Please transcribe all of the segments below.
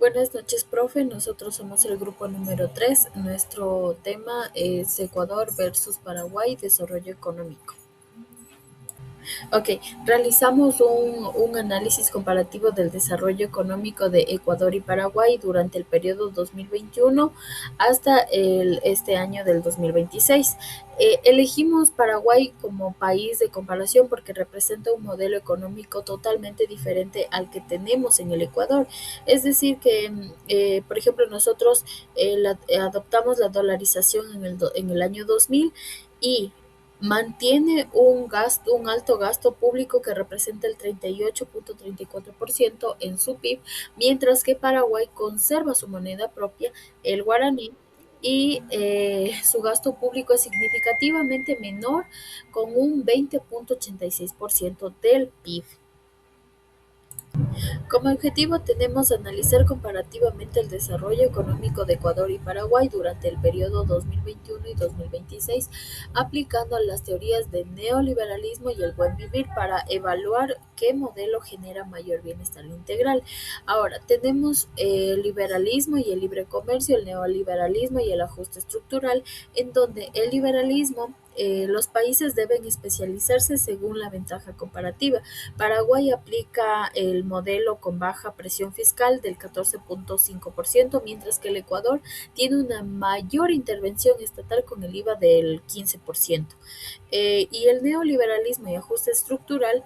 Buenas noches, profe. Nosotros somos el grupo número 3. Nuestro tema es Ecuador versus Paraguay, desarrollo económico. Ok, realizamos un análisis comparativo del desarrollo económico de Ecuador y Paraguay durante el periodo 2021 hasta este año del 2026. Elegimos Paraguay como país de comparación porque representa un modelo económico totalmente diferente al que tenemos en el Ecuador. Es decir, que, por ejemplo, nosotros adoptamos la dolarización en el año 2000 y mantiene un alto gasto público que representa el 38.34% en su PIB, mientras que Paraguay conserva su moneda propia, el guaraní, y su gasto público es significativamente menor, con un 20.86% del PIB. Como objetivo tenemos analizar comparativamente el desarrollo económico de Ecuador y Paraguay durante el periodo 2021 y 2026, aplicando las teorías del neoliberalismo y el buen vivir para evaluar qué modelo genera mayor bienestar integral. Ahora, tenemos el liberalismo y el libre comercio, el neoliberalismo y el ajuste estructural, en donde el liberalismo, los países deben especializarse según la ventaja comparativa. Paraguay aplica el modelo con baja presión fiscal del 14.5%, mientras que el Ecuador tiene una mayor intervención estatal con el IVA del 15%. Y el neoliberalismo y ajuste estructural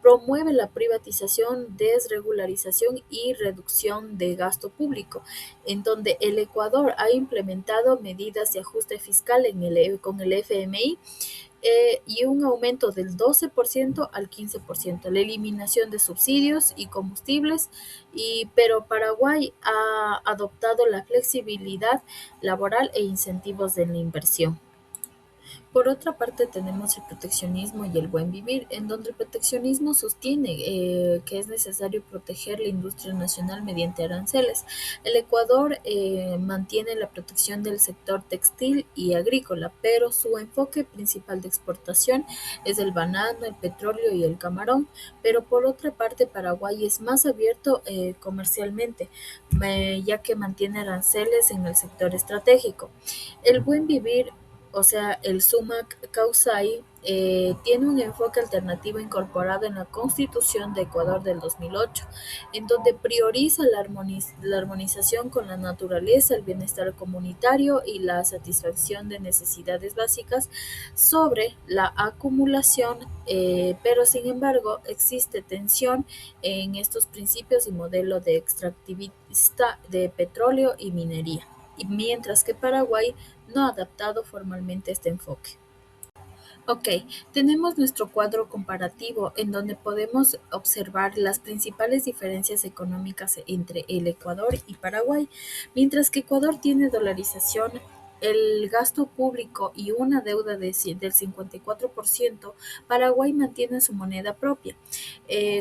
promueve la privatización, desregularización y reducción de gasto público, en donde el Ecuador ha implementado medidas de ajuste fiscal con el FMI, y un aumento del 12% al 15%, la eliminación de subsidios y combustibles, pero Paraguay ha adoptado la flexibilidad laboral e incentivos de la inversión. Por otra parte, tenemos el proteccionismo y el buen vivir, en donde el proteccionismo sostiene que es necesario proteger la industria nacional mediante aranceles. El Ecuador mantiene la protección del sector textil y agrícola, pero su enfoque principal de exportación es el banano, el petróleo y el camarón. Pero por otra parte, Paraguay es más abierto comercialmente, ya que mantiene aranceles en el sector estratégico. El buen vivir, o sea, el Sumac Causay, tiene un enfoque alternativo incorporado en la Constitución de Ecuador del 2008, en donde prioriza la armonización con la naturaleza, el bienestar comunitario y la satisfacción de necesidades básicas sobre la acumulación, pero sin embargo existe tensión en estos principios y modelo de extractivista de petróleo y minería, y mientras que Paraguay no ha adaptado formalmente este enfoque. Ok, tenemos nuestro cuadro comparativo en donde podemos observar las principales diferencias económicas entre el Ecuador y Paraguay. Mientras que Ecuador tiene dolarización, el gasto público y una deuda del 54%, Paraguay mantiene su moneda propia,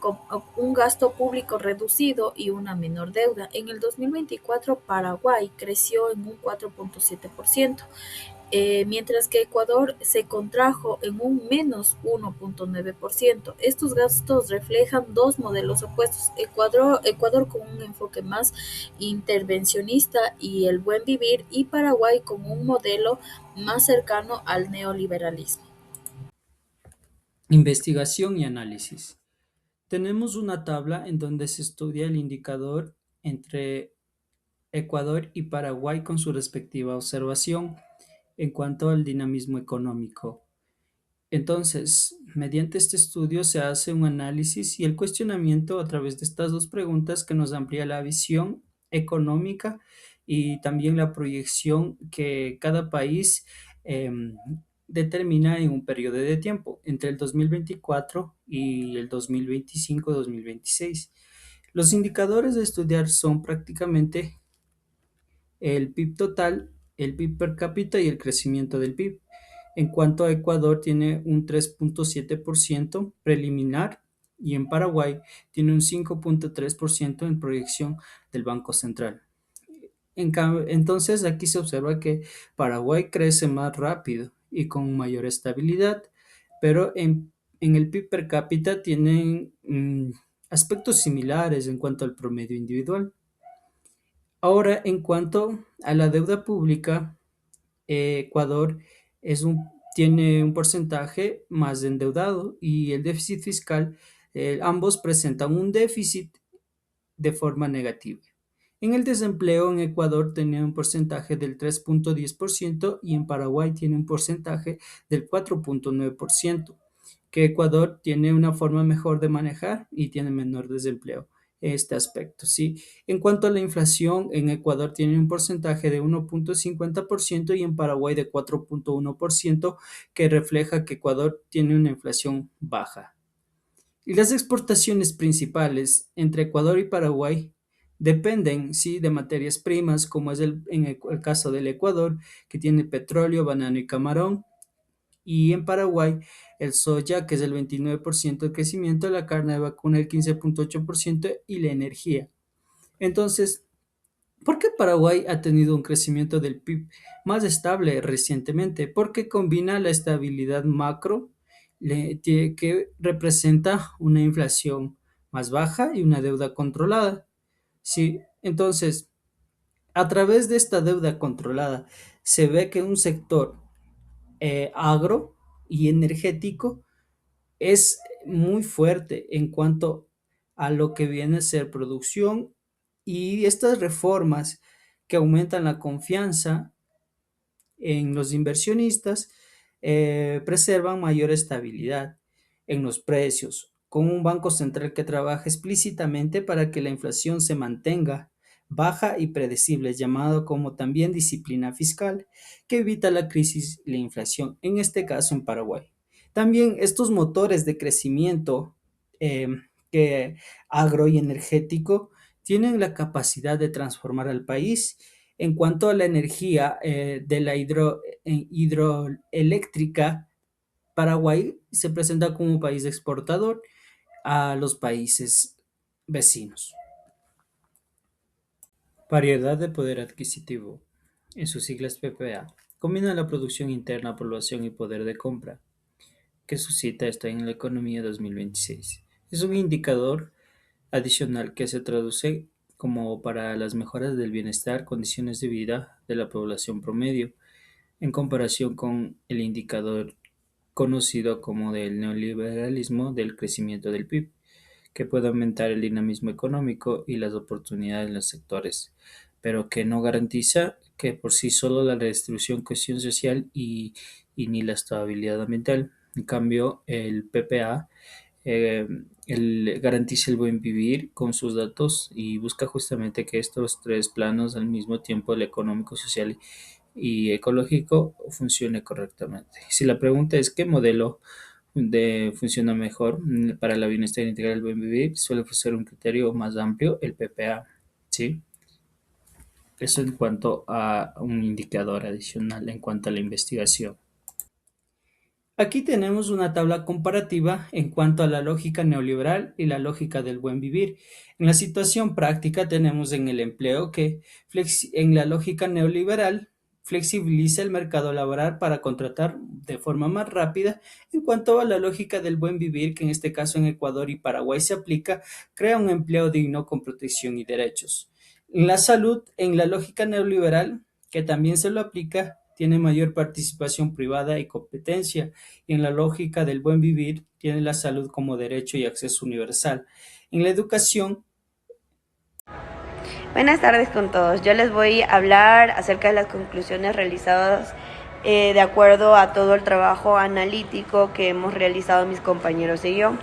con un gasto público reducido y una menor deuda. En el 2024, Paraguay creció en un 4.7%, mientras que Ecuador se contrajo en un menos 1.9%. Estos gastos reflejan dos modelos opuestos: Ecuador con un enfoque más intervencionista y el buen vivir, y Paraguay con un modelo más cercano al neoliberalismo. Investigación y análisis. Tenemos una tabla en donde se estudia el indicador entre Ecuador y Paraguay con su respectiva observación en cuanto al dinamismo económico. Entonces, mediante este estudio se hace un análisis y el cuestionamiento a través de estas dos preguntas que nos amplía la visión económica y también la proyección que cada país determina en un periodo de tiempo entre el 2024 y el 2025-2026. Los indicadores de estudiar son prácticamente el PIB total, el PIB per cápita y el crecimiento del PIB. En cuanto a Ecuador, tiene un 3.7% preliminar y en Paraguay tiene un 5.3% en proyección del Banco Central. Entonces aquí se observa que Paraguay crece más rápido y con mayor estabilidad, pero en el PIB per cápita tienen aspectos similares en cuanto al promedio individual. Ahora, en cuanto a la deuda pública, Ecuador tiene un porcentaje más endeudado y el déficit fiscal, ambos presentan un déficit de forma negativa. En el desempleo, en Ecuador tenía un porcentaje del 3,10% y en Paraguay tiene un porcentaje del 4,9%, que Ecuador tiene una forma mejor de manejar y tiene menor desempleo. Este aspecto, ¿sí? En cuanto a la inflación, en Ecuador tiene un porcentaje de 1,50% y en Paraguay de 4,1%, que refleja que Ecuador tiene una inflación baja. Y las exportaciones principales entre Ecuador y Paraguay dependen, sí, de materias primas, como es el caso del Ecuador, que tiene petróleo, banano y camarón, y en Paraguay el soya, que es el 29% de crecimiento, la carne de vacuna el 15,8% y la energía. Entonces, ¿por qué Paraguay ha tenido un crecimiento del PIB más estable recientemente? Porque combina la estabilidad macro que representa una inflación más baja y una deuda controlada. Sí, entonces, a través de esta deuda controlada, se ve que un sector agro y energético es muy fuerte en cuanto a lo que viene a ser producción, y estas reformas que aumentan la confianza en los inversionistas preservan mayor estabilidad en los precios, con un banco central que trabaja explícitamente para que la inflación se mantenga baja y predecible, llamado como también disciplina fiscal, que evita la crisis y la inflación, en este caso en Paraguay. También estos motores de crecimiento eh, que agro y energético tienen la capacidad de transformar al país. En cuanto a la energía de la hidroeléctrica, Paraguay se presenta como un país exportador a los países vecinos. Variedad de poder adquisitivo, en sus siglas PPA, combina la producción interna, población y poder de compra, que suscita esto en la economía 2026. Es un indicador adicional que se traduce como para las mejoras del bienestar, condiciones de vida de la población promedio, en comparación con el indicador conocido como del neoliberalismo del crecimiento del PIB, que puede aumentar el dinamismo económico y las oportunidades en los sectores, pero que no garantiza que por sí solo la redistribución, cohesión social y ni la estabilidad ambiental. En cambio, el PPA eh, garantiza el buen vivir con sus datos y busca justamente que estos tres planos, al mismo tiempo el económico, social y ecológico, funcione correctamente. Si la pregunta es qué modelo funciona mejor para la bienestar integral del buen vivir, suele ser un criterio más amplio, el PPA, ¿sí? Eso en cuanto a un indicador adicional en cuanto a la investigación. Aquí tenemos una tabla comparativa en cuanto a la lógica neoliberal y la lógica del buen vivir. En la situación práctica tenemos en el empleo que en la lógica neoliberal flexibiliza el mercado laboral para contratar de forma más rápida. En cuanto a la lógica del buen vivir, que en este caso en Ecuador y Paraguay se aplica, crea un empleo digno con protección y derechos. En la salud, en la lógica neoliberal, que también se lo aplica, tiene mayor participación privada y competencia, y en la lógica del buen vivir tiene la salud como derecho y acceso universal. En la educación. Buenas tardes con todos. Yo les voy a hablar acerca de las conclusiones realizadas de acuerdo a todo el trabajo analítico que hemos realizado mis compañeros y yo.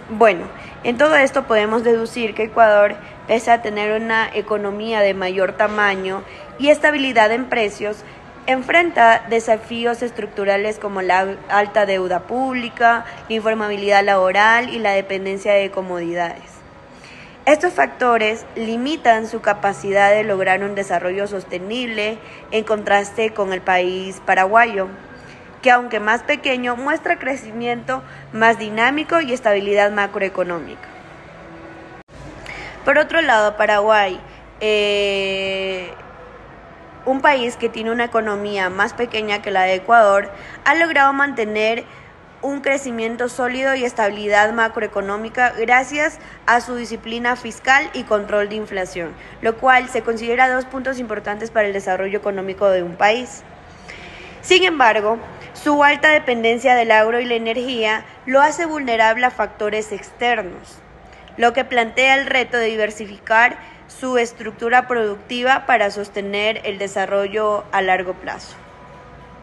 Bueno, en todo esto podemos deducir que Ecuador, pese a tener una economía de mayor tamaño y estabilidad en precios, enfrenta desafíos estructurales como la alta deuda pública, la informabilidad laboral y la dependencia de comodidades. Estos factores limitan su capacidad de lograr un desarrollo sostenible en contraste con el país paraguayo, que aunque más pequeño muestra crecimiento más dinámico y estabilidad macroeconómica. Por otro lado, Paraguay, un país que tiene una economía más pequeña que la de Ecuador, ha logrado mantener un crecimiento sólido y estabilidad macroeconómica gracias a su disciplina fiscal y control de inflación, lo cual se considera 2 puntos importantes para el desarrollo económico de un país. Sin embargo, su alta dependencia del agro y la energía lo hace vulnerable a factores externos, lo que plantea el reto de diversificar su estructura productiva para sostener el desarrollo a largo plazo.